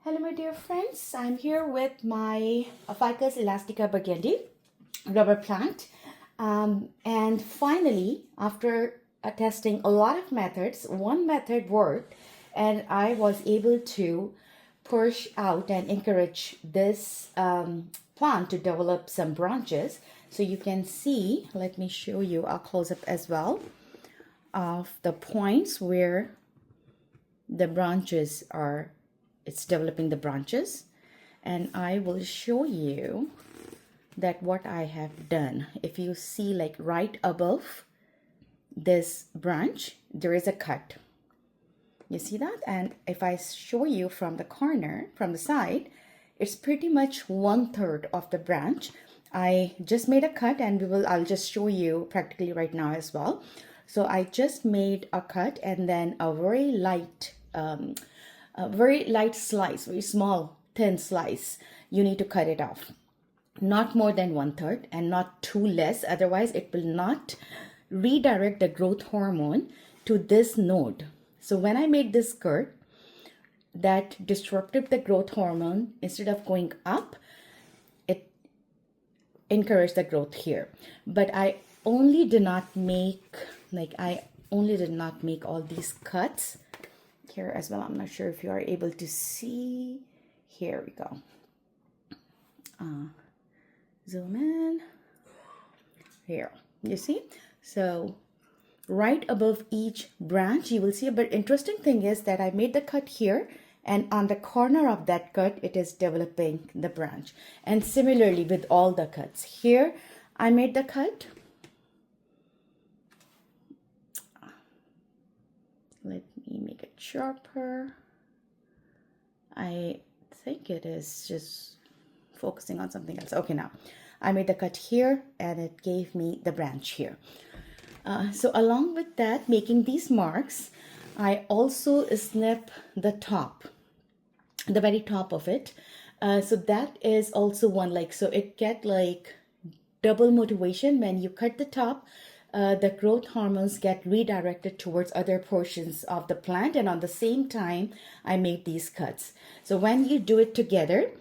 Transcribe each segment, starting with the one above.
Hello my dear friends, I'm here with my Ficus Elastica Burgundy rubber plant, and finally after testing a lot of methods, one method worked and I was able to push out and encourage this plant to develop some branches. So you can see, let me show you a close-up as well of the points where the branches are. It's developing the branches, and I will show you that what I have done. If you see, like right above this branch there is a cut, you see that? And if I show you from the corner, from the side, it's pretty much 1/3 of the branch. I just made a cut, and I'll just show you practically right now as well. So I just made a cut and then a very light slice, very small, thin slice. You need to cut it off. Not more than 1/3 and not too less. Otherwise, it will not redirect the growth hormone to this node. So when I made this skirt, that disrupted the growth hormone. Instead of going up, it encouraged the growth here. But I only did not make, all these cuts here as well. I'm not sure if you are able to see. Here we go. Zoom in. Here, you see? So right above each branch you will see. But interesting thing is that I made the cut here, and on the corner of that cut it is developing the branch. And similarly with all the cuts here, I made the cut. Let me make it sharper. I think it is just focusing on something else. Okay, now I made the cut here and it gave me the branch here. So along with that, making these marks, I also snip the top, the very top of it. So that is also one, so it get like double motivation. When you cut the top, the growth hormones get redirected towards other portions of the plant, and on the same time I made these cuts. So when you do it together,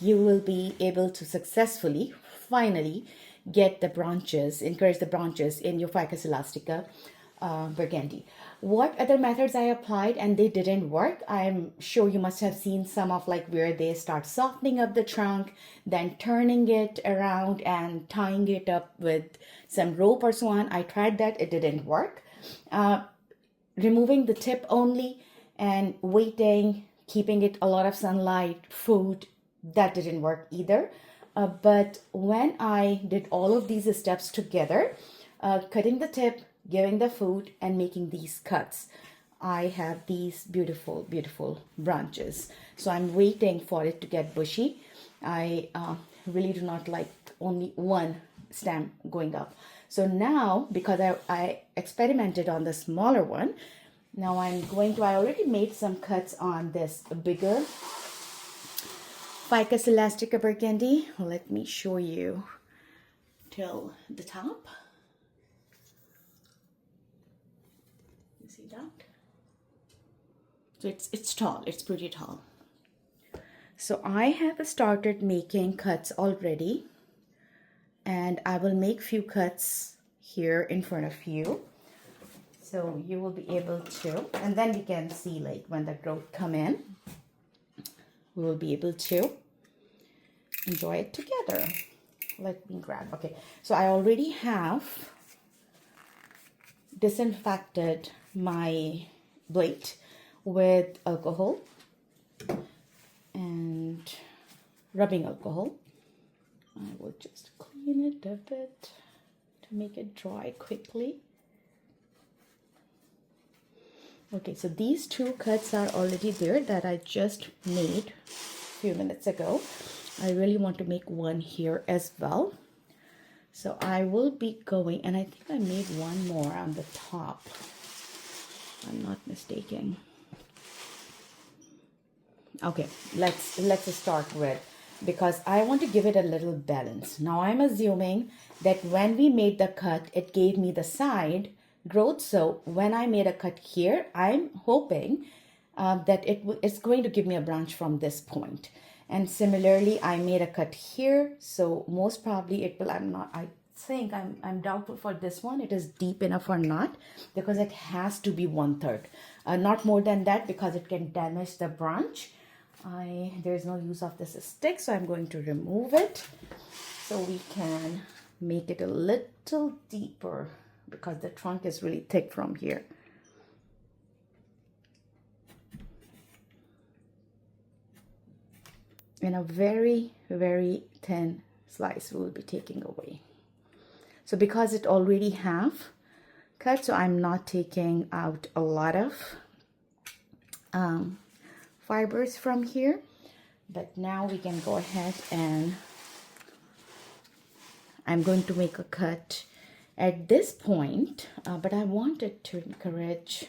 you will be able to successfully finally get the branches, encourage the branches in your Ficus Elastica Burgundy. What other methods I applied and they didn't work? I'm sure you must have seen some of where they start softening up the trunk, then turning it around and tying it up with some rope or so on. I tried that, it didn't work. Removing the tip only and waiting, keeping it a lot of sunlight, food, that didn't work either. But when I did all of these steps together, cutting the tip, giving the food, and making these cuts, I have these beautiful, beautiful branches. So I'm waiting for it to get bushy. I really do not like only one stem going up. So now, because I experimented on the smaller one, now I already made some cuts on this bigger Ficus Elastica Burgundy. Let me show you till the top. You see that? So it's tall, it's pretty tall. So I have started making cuts already, and I will make few cuts here in front of you. So you will be able to, and then we can see when the growth come in, we will be able to enjoy it together. Let me grab, okay. So I already have disinfected my blade with alcohol and rubbing alcohol. I will just clean it a bit to make it dry quickly. Okay, so these two cuts are already there that I just made a few minutes ago. I really want to make one here as well. So I will be going, and I think I made one more on the top, if I'm not mistaken. Okay, let's start with, because I want to give it a little balance. Now I'm assuming that when we made the cut, it gave me the side growth. So when I made a cut here, I'm hoping that it's going to give me a branch from this point. And similarly, I made a cut here, so most probably it will. I think I'm doubtful for this one. It is deep enough or not, because it has to be 1/3, not more than that, because it can damage the branch. There's no use of this stick, so I'm going to remove it so we can make it a little deeper, because the trunk is really thick from here. And a very, very thin slice we'll be taking away. So because it already have cut, so I'm not taking out a lot of fibers from here. But now we can go ahead and I'm going to make a cut at this point, but I wanted to encourage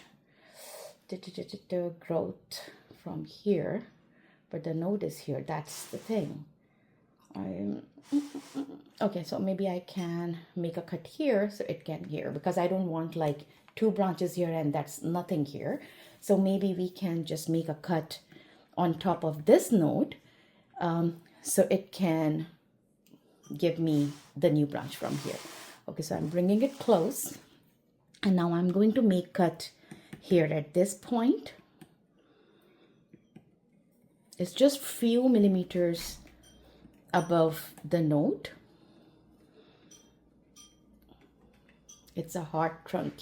the growth from here. But the node is here. That's the thing. Okay, so maybe I can make a cut here so it can here, because I don't want like 2 branches here and that's nothing here. So maybe we can just make a cut on top of this node, so it can give me the new branch from here. Okay, so I'm bringing it close, and now I'm going to make cut here at this point. It's just few millimeters above the node. It's a hard trunk.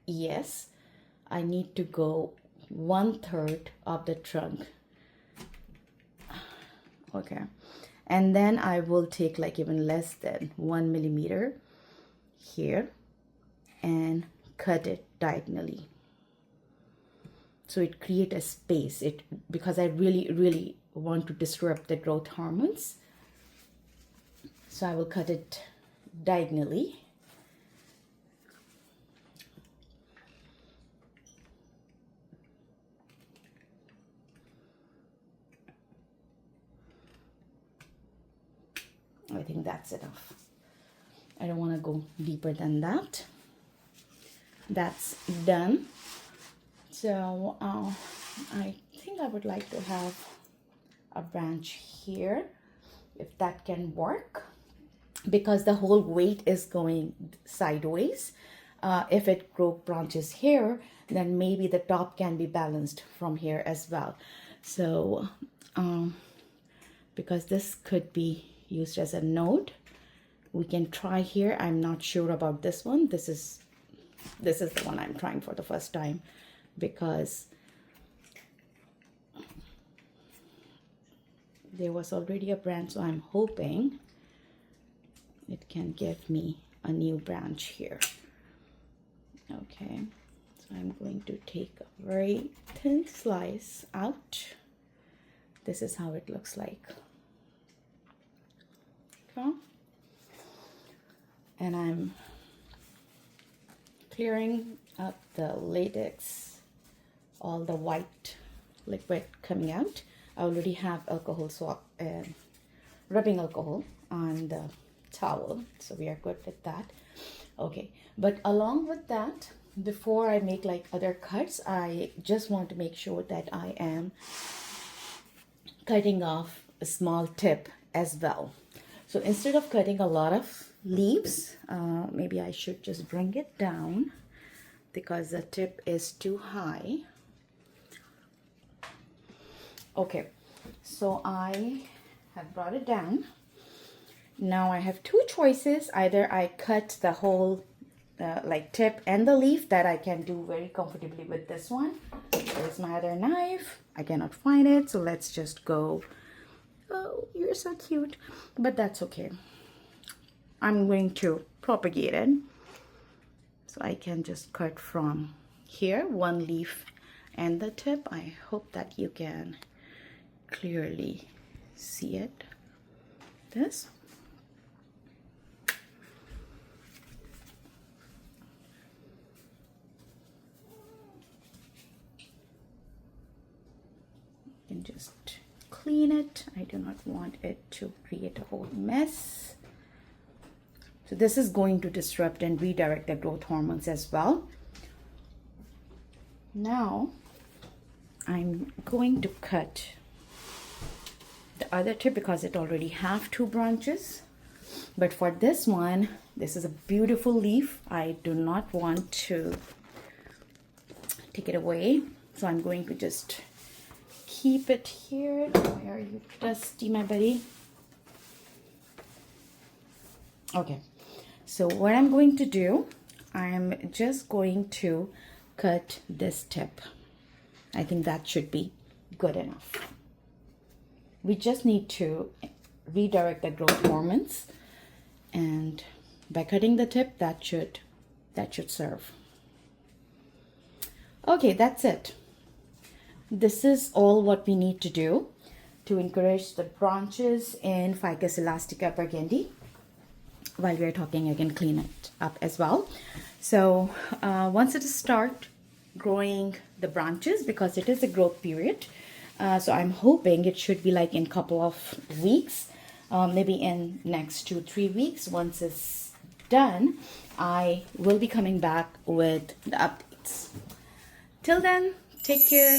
Yes, I need to go 1/3 of the trunk. Okay, and then I will take like even less than 1 millimeter here and cut it diagonally. So it creates a space, because I really want to disrupt the growth hormones. So I will cut it diagonally. I think that's enough. I don't want to go deeper than that. That's done. So I think I would like to have a branch here, if that can work, because the whole weight is going sideways. If it grow branches here, then maybe the top can be balanced from here as well. So because this could be used as a node, we can try here. I'm not sure about this one. This is the one I'm trying for the first time, because there was already a branch, so I'm hoping it can give me a new branch here. Okay, so I'm going to take a very thin slice out. This is how it looks like. Okay, and I'm clearing up the latex, all the white liquid coming out. I already have alcohol swap and rubbing alcohol on the towel, so we are good with that. Okay, but along with that, before I make like other cuts, I just want to make sure that I am cutting off a small tip as well. So instead of cutting a lot of leaves, maybe I should just bring it down, because the tip is too high. Okay, so I have brought it down. Now I have 2 choices. Either I cut the whole like tip and the leaf, that I can do very comfortably with this one. There's my other knife. I cannot find it, so let's just go. Oh, you're so cute, but that's okay. I'm going to propagate it, so I can just cut from here, 1 leaf and the tip. I hope that you can clearly see it. This. You can just clean it. I do not want it to create a whole mess. So this is going to disrupt and redirect the growth hormones as well. Now I'm going to cut the other tip because it already have 2 branches. But for this one, this is a beautiful leaf. I do not want to take it away. So I'm going to just keep it here. Where are you, Dusty, my buddy? Okay. So what I'm going to do, I'm just going to cut this tip. I think that should be good enough. We just need to redirect the growth hormones, and by cutting the tip, that should serve. Okay, that's it. This is all what we need to do to encourage the branches in Ficus Elastica Burgundy. While we're talking, I can clean it up as well. So once it starts growing the branches, because it is a growth period, so I'm hoping it should be like in a couple of weeks, maybe in next 2-3 weeks. Once it's done, I will be coming back with the updates. Till then, take care.